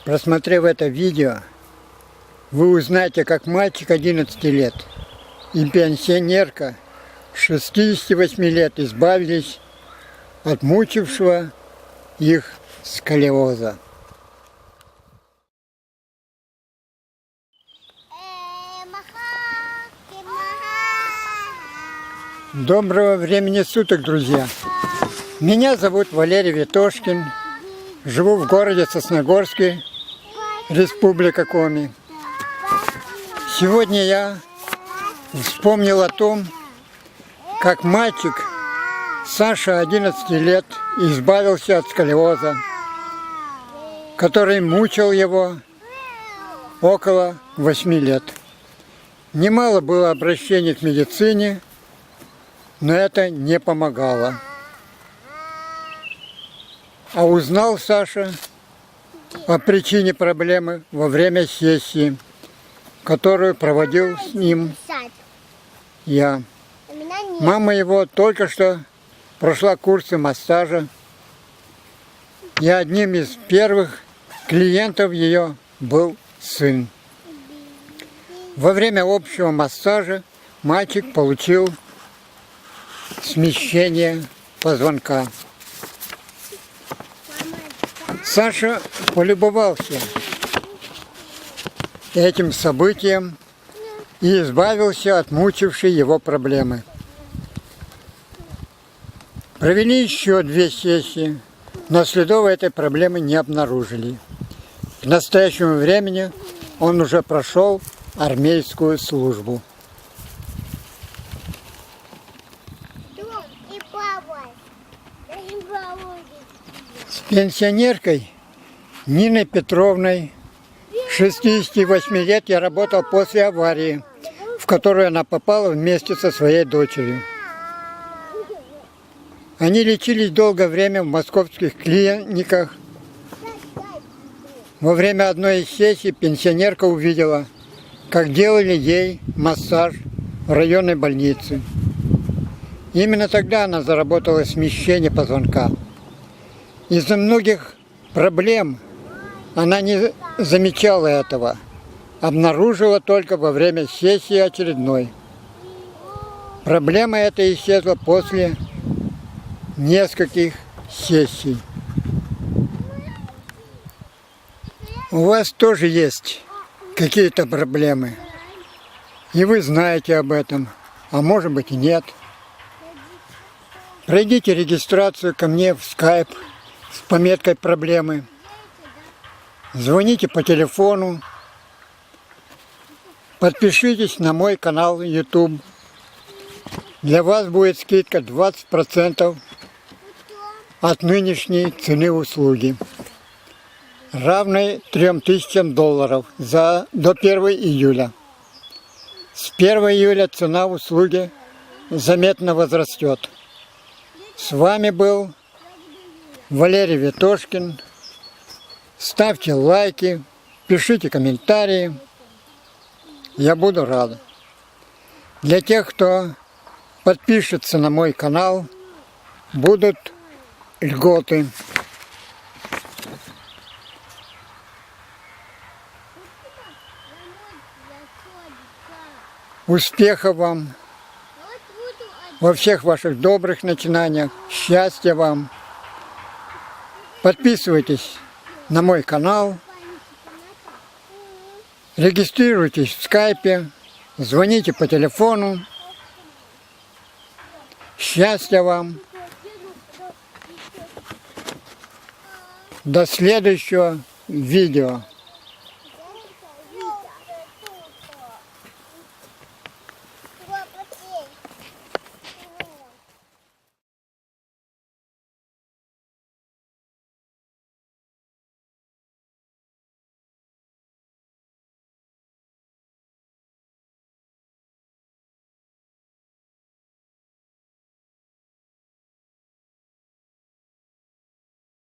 Просмотрев это видео, вы узнаете, как мальчик 11 лет и пенсионерка 68 лет избавились от мучившего их сколиоза. Доброго времени суток, друзья! Меня зовут Валерий Ветошкин. Живу в городе Сосногорске, Республика Коми. Сегодня я вспомнил о том, как мальчик Саша, 11 лет, избавился от сколиоза, который мучил его около 8 лет. Немало было обращений к медицине, но это не помогало. А узнал Саша о причине проблемы во время сессии, которую проводил с ним я. Мама его только что прошла курсы массажа, и одним из первых клиентов ее был сын. Во время общего массажа мальчик получил смещение позвонка. Саша полюбовался этим событием и избавился от мучившей его проблемы. Провели еще 2 сессии, но следов этой проблемы не обнаружили. К настоящему времени он уже прошел армейскую службу. С пенсионеркой Ниной Петровной, 68 лет, я работал после аварии, в которую она попала вместе со своей дочерью. Они лечились долгое время в московских клиниках. Во время одной из сессий пенсионерка увидела, как делали ей массаж в районной больнице. Именно тогда она заработала смещение позвонка. Из-за многих проблем она не замечала этого, обнаружила только во время сессии очередной. Проблема эта исчезла после нескольких сессий. У вас тоже есть какие-то проблемы, и вы знаете об этом, а может быть и нет. Пройдите регистрацию ко мне в Skype с пометкой «Проблемы». Звоните по телефону. Подпишитесь на мой канал YouTube. Для вас будет скидка 20% от нынешней цены услуги, равной $3000 до 1 июля. С 1 июля цена услуги заметно возрастет. С вами был Валерий Ветошкин. Ставьте лайки, пишите комментарии. Я буду рад. Для тех, кто подпишется на мой канал, будут льготы. Успехов вам во всех ваших добрых начинаниях, счастья вам. Подписывайтесь на мой канал, регистрируйтесь в скайпе, звоните по телефону. Счастья вам. До следующего видео.